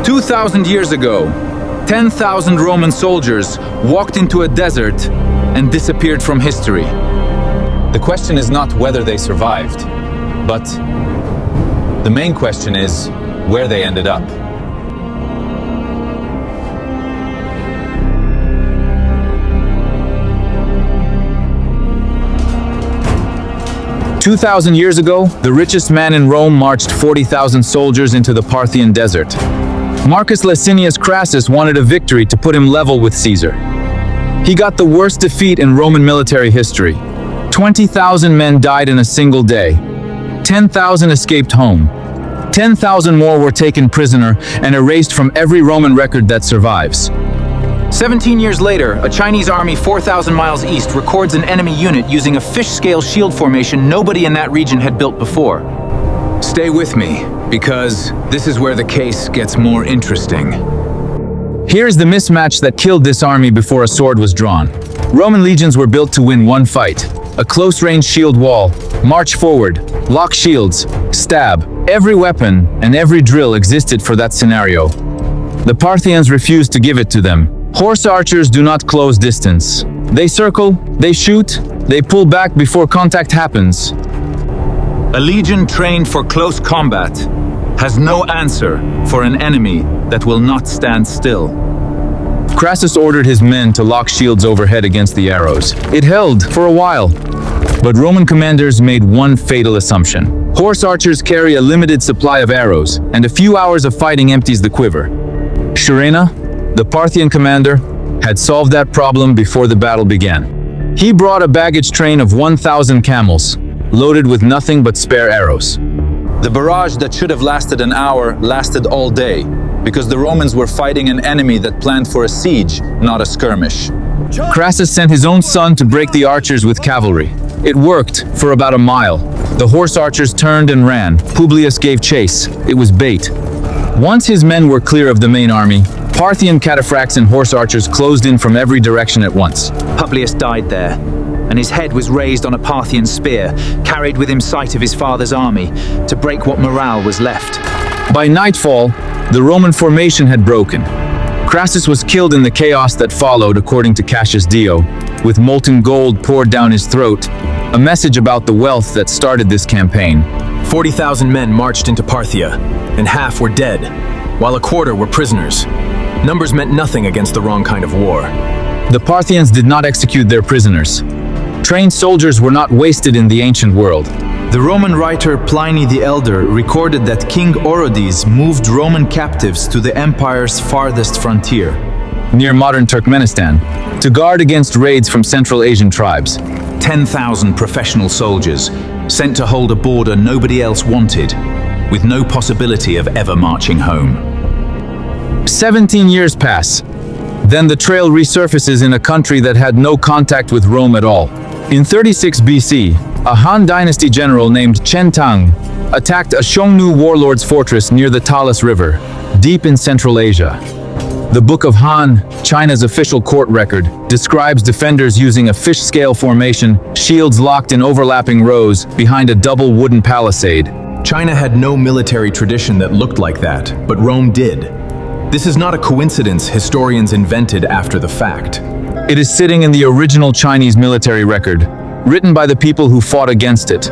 2,000 years ago, 10,000 Roman soldiers walked into a desert and disappeared from history. The question is not whether they survived, but the main question is where they ended up. "2,000 years ago, the richest man in Rome marched 40,000 soldiers into the Parthian desert. Marcus Licinius Crassus wanted a victory to put him level with Caesar. He got the worst defeat in Roman military history. 20,000 men died in a single day. 10,000 escaped home. 10,000 more were taken prisoner and erased from every Roman record that survives. 17 years later, a Chinese army 4,000 miles east records an enemy unit using a fish-scale shield formation nobody in that region had built before. Stay with me, because this is where the case gets more interesting. Here's the mismatch that killed this army before a sword was drawn. Roman legions were built to win one fight. A close-range shield wall, march forward, lock shields, stab. Every weapon and every drill existed for that scenario. The Parthians refused to give it to them. Horse archers do not close distance. They circle, they shoot, they pull back before contact happens. A legion trained for close combat has no answer for an enemy that will not stand still. Crassus ordered his men to lock shields overhead against the arrows. It held for a while, but Roman commanders made one fatal assumption. Horse archers carry a limited supply of arrows, and a few hours of fighting empties the quiver. Sharena, the Parthian commander, had solved that problem before the battle began. He brought a baggage train of 1,000 camels, loaded with nothing but spare arrows. The barrage that should have lasted an hour lasted all day, because the Romans were fighting an enemy that planned for a siege, not a skirmish. Crassus sent his own son to break the archers with cavalry. It worked for about a mile. The horse archers turned and ran. Publius gave chase. It was bait. Once his men were clear of the main army, Parthian cataphracts and horse archers closed in from every direction at once. Publius died there, and his head was raised on a Parthian spear, carried with him sight of his father's army, to break what morale was left. By nightfall, the Roman formation had broken. Crassus was killed in the chaos that followed, according to Cassius Dio, with molten gold poured down his throat, a message about the wealth that started this campaign. 40,000 men marched into Parthia, and half were dead, while a quarter were prisoners. Numbers meant nothing against the wrong kind of war. The Parthians did not execute their prisoners. Trained soldiers were not wasted in the ancient world. The Roman writer Pliny the Elder recorded that King Orodes moved Roman captives to the empire's farthest frontier, near modern Turkmenistan, to guard against raids from Central Asian tribes. 10,000 professional soldiers sent to hold a border nobody else wanted, with no possibility of ever marching home. 17 years pass. Then the trail resurfaces in a country that had no contact with Rome at all. In 36 BC, a Han dynasty general named Chen Tang attacked a Xiongnu warlord's fortress near the Talas River, deep in Central Asia. The Book of Han, China's official court record, describes defenders using a fish-scale formation, shields locked in overlapping rows behind a double wooden palisade. China had no military tradition that looked like that, but Rome did. This is not a coincidence historians invented after the fact. It is sitting in the original Chinese military record, written by the people who fought against it.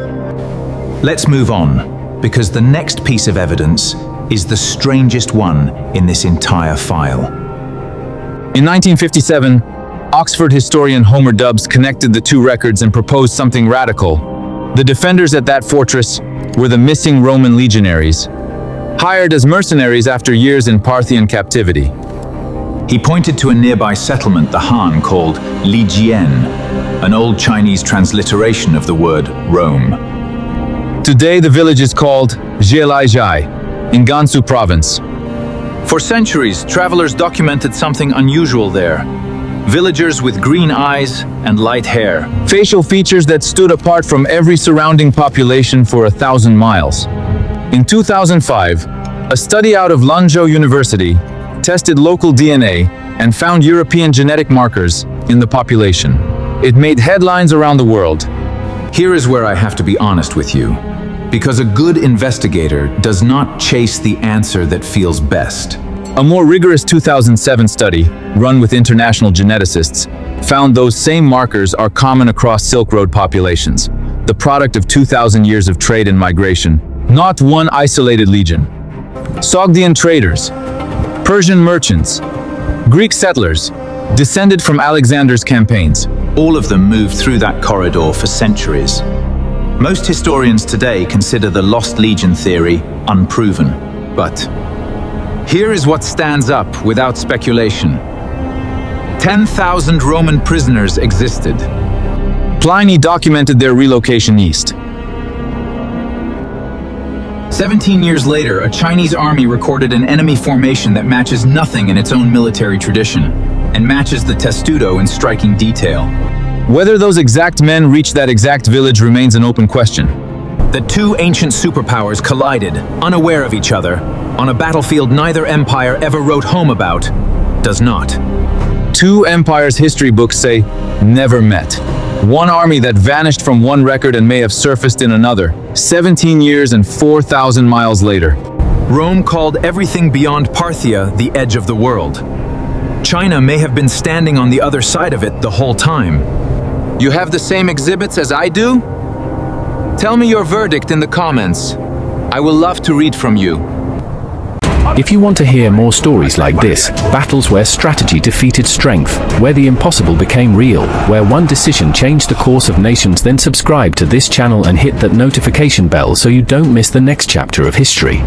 Let's move on, because the next piece of evidence is the strangest one in this entire file. In 1957, Oxford historian Homer Dubbs connected the two records and proposed something radical. The defenders at that fortress were the missing Roman legionaries, hired as mercenaries after years in Parthian captivity. He pointed to a nearby settlement, the Han, called Lijian, an old Chinese transliteration of the word Rome. Today, the village is called Zhielaizhai, in Gansu province. For centuries, travelers documented something unusual there. Villagers with green eyes and light hair. Facial features that stood apart from every surrounding population for 1,000 miles. In 2005, a study out of Lanzhou University tested local DNA and found European genetic markers in the population. It made headlines around the world. Here is where I have to be honest with you, because a good investigator does not chase the answer that feels best. A more rigorous 2007 study, run with international geneticists, found those same markers are common across Silk Road populations, the product of 2,000 years of trade and migration, not one isolated legion. Sogdian traders, Persian merchants, Greek settlers, descended from Alexander's campaigns. All of them moved through that corridor for centuries. Most historians today consider the lost legion theory unproven, but here is what stands up without speculation. 10,000 Roman prisoners existed. Pliny documented their relocation east. 17 years later, a Chinese army recorded an enemy formation that matches nothing in its own military tradition, and matches the testudo in striking detail. Whether those exact men reached that exact village remains an open question. The two ancient superpowers collided, unaware of each other, on a battlefield neither empire ever wrote home about, does not. Two empires' history books say, never met. One army that vanished from one record and may have surfaced in another, 17 years and 4,000 miles later. Rome called everything beyond Parthia the edge of the world. China may have been standing on the other side of it the whole time. You have the same exhibits as I do? Tell me your verdict in the comments. I will love to read from you. If you want to hear more stories like this, battles where strategy defeated strength, where the impossible became real, where one decision changed the course of nations, then subscribe to this channel and hit that notification bell so you don't miss the next chapter of history.